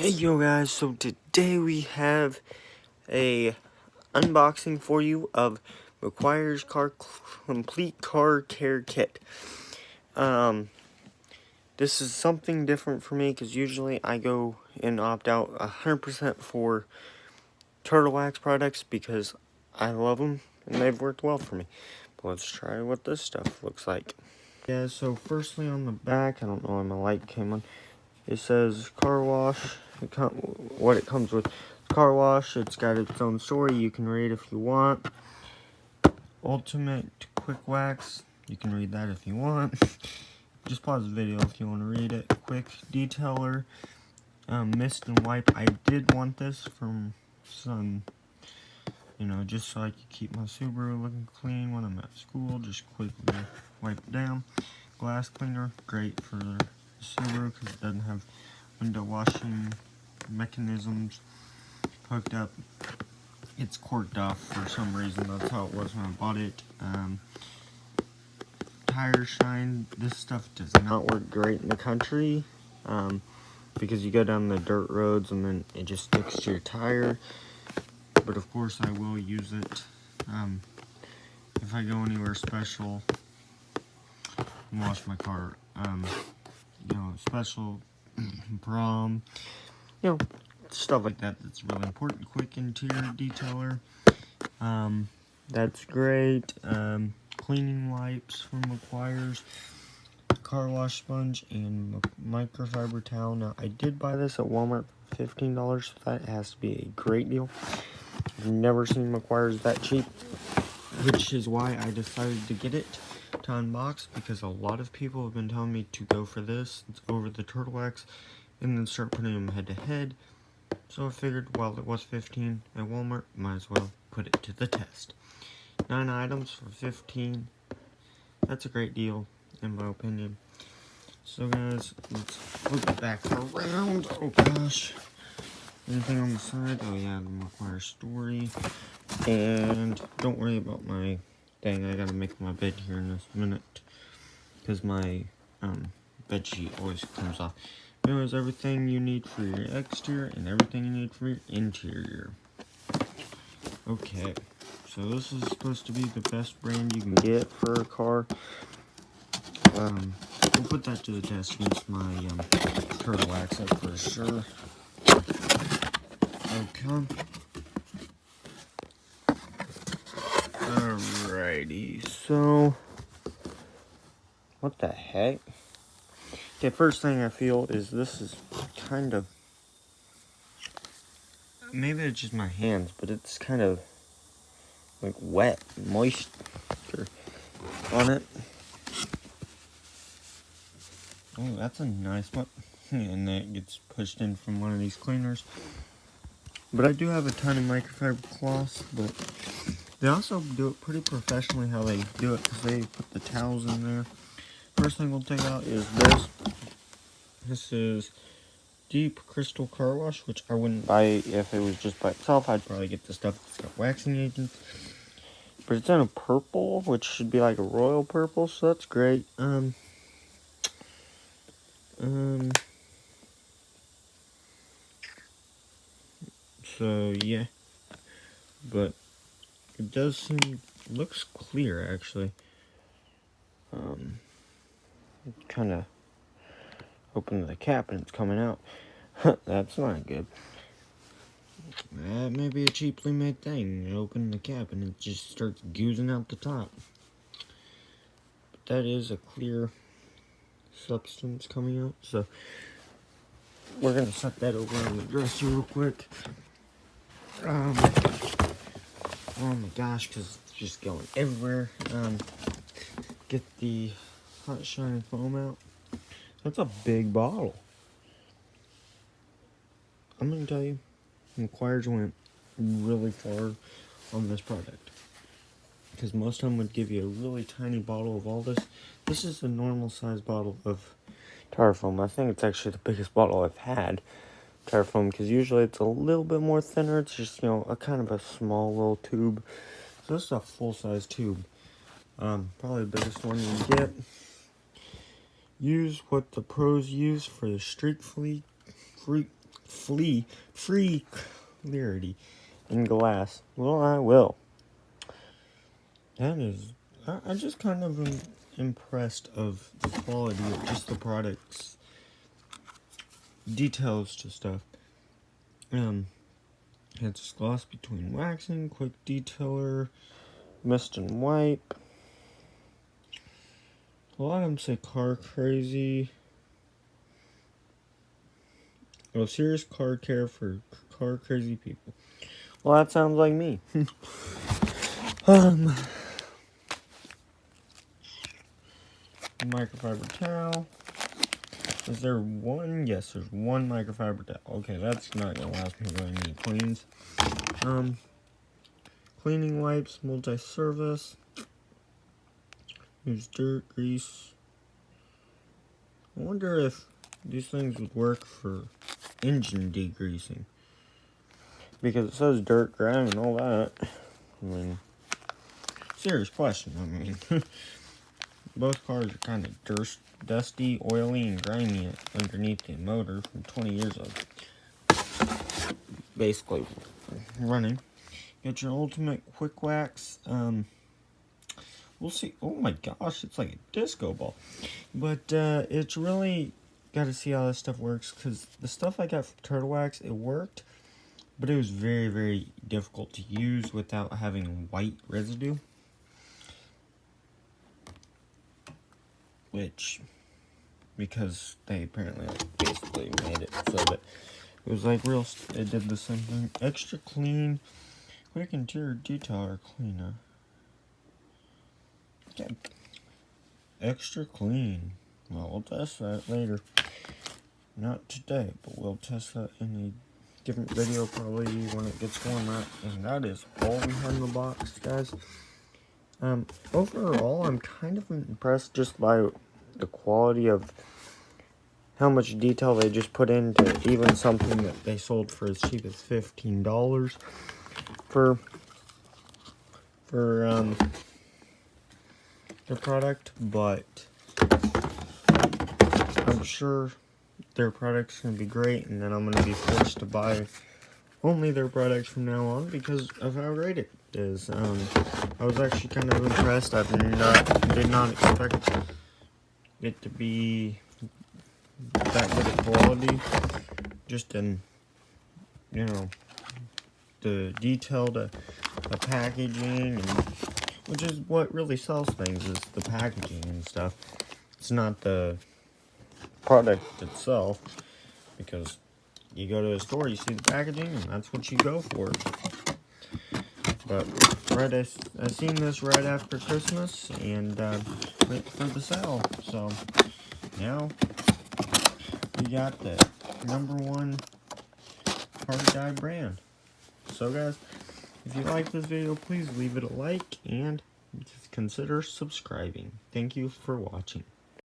Hey yo guys, so today we have a unboxing for you of Maguires Complete Car Care Kit. This is something different for me because usually I go and opt out 100% for Turtle Wax products because I love them and they've worked well for me. But let's try what this stuff looks like. Yeah, so firstly on the back, I don't know why my light came on. It says car wash. What it comes with: car wash. It's got its own story. You can read if you want. Ultimate quick wax. You can read that if you want. Just pause the video if you want to read it. Quick detailer. Mist and wipe. I did want this from some, just so I could keep my Subaru looking clean when I'm at school. Just quickly wipe it down. Glass cleaner. Great for the Subaru because it doesn't have window washing mechanisms hooked up. It's corked off for some reason. That's how it was when I bought it. Tire shine. This stuff does not work great in the country because you go down the dirt roads and then it just sticks to your tire. But of course I will use it if I go anywhere special and wash my car. Special prom, stuff like that. That's really important. Quick interior detailer. That's great. Cleaning wipes from Maguires. Car wash sponge and microfiber towel. Now, I did buy this at Walmart for $15, so that has to be a great deal. I've never seen Maguires that cheap, which is why I decided to get it to unbox, because a lot of people have been telling me to go for this over the Turtle Wax and then start putting them head to head. So I figured, while it was $15 at Walmart, might as well put it to the test. 9 items for $15. That's a great deal, in my opinion. So guys, let's flip it back around. Oh gosh. Anything on the side? Oh yeah, the Maguire story. And don't worry about my thing. I gotta make my bed here in this minute, because my bed sheet always comes off. Anyways, everything you need for your exterior and everything you need for your interior. Okay, so this is supposed to be the best brand you can get for a car. We'll put that to the test against my Turtle Wax for sure. Okay. Alrighty, so what the heck? Okay, first thing I feel is this is kind of, maybe it's just my hands, but it's kind of like wet, moisture on it. Oh, that's a nice one. And that gets pushed in from one of these cleaners. But I do have a ton of microfiber cloths, but they also do it pretty professionally how they do it, because they put the towels in there. First thing we'll take out is this. This is Deep Crystal Car Wash, which I wouldn't buy if it was just by itself. I'd probably get the stuff that's got waxing agents. But it's in a purple, which should be like a royal purple, so that's great. So yeah, but it does seem, looks clear actually. Kind of open the cap and it's coming out. That's not good. That may be a cheaply made thing. You open the cap and it just starts oozing out the top. But that is a clear substance coming out, so we're gonna set that over on the dresser real quick. Oh my gosh, because it's just going everywhere. Get the hot shiny foam out. That's a big bottle. I'm gonna tell you, Maguires went really far on this product, because most of them would give you a really tiny bottle of all this. This is a normal size bottle of tire foam. I think it's actually the biggest bottle I've had tire foam, because usually it's a little bit more thinner. It's just, a kind of a small little tube. So this is a full-size tube. Probably the biggest one you can get. Use what the pros use for the streak free clarity in glass. Well, I will. That is, I just kind of am impressed of the quality of just the products, details to stuff. It's gloss between waxing, quick detailer, mist and wipe. A lot of them say car crazy. Oh, serious car care for car crazy people. Well, that sounds like me. Microfiber towel. Is there one? Yes, there's one microfiber towel. Okay, that's not gonna last me very many cleans. Cleaning wipes, multi-service. Use dirt, grease. I wonder if these things would work for engine degreasing. Because it says dirt, grime, and all that. I mean, serious question. I mean, both cars are kind of dusty, oily, and grimy underneath the motor from 20 years of basically running. Get your ultimate quick wax. We'll see. Oh my gosh, it's like a disco ball. But it's really got to see how this stuff works, because the stuff I got from Turtle Wax, it worked, but it was very, very difficult to use without having white residue. Which, because they apparently basically made it so that it was like real, it did the same thing. Extra clean, quick interior detailer cleaner. Okay. Extra clean. Well, we'll test that later. Not today, but we'll test that in a different video probably when it gets warmer. And that is all we have in the box, guys. Overall, I'm kind of impressed just by the quality of how much detail they just put into even something that they sold for as cheap as $15 for their product. But I'm sure their product's gonna be great, and then I'm gonna be forced to buy only their products from now on because of how great it is. I was actually kind of impressed. I did not expect it to be that good of quality. Just in, you know, the detail, the packaging, and which is what really sells things, is the packaging and stuff. It's not the product itself, because you go to a store, you see the packaging, and that's what you go for. But I seen this right after Christmas, and went for the sale. So now we got the #1 hard dye brand. So guys, if you like this video, please leave it a like and just consider subscribing. Thank you for watching.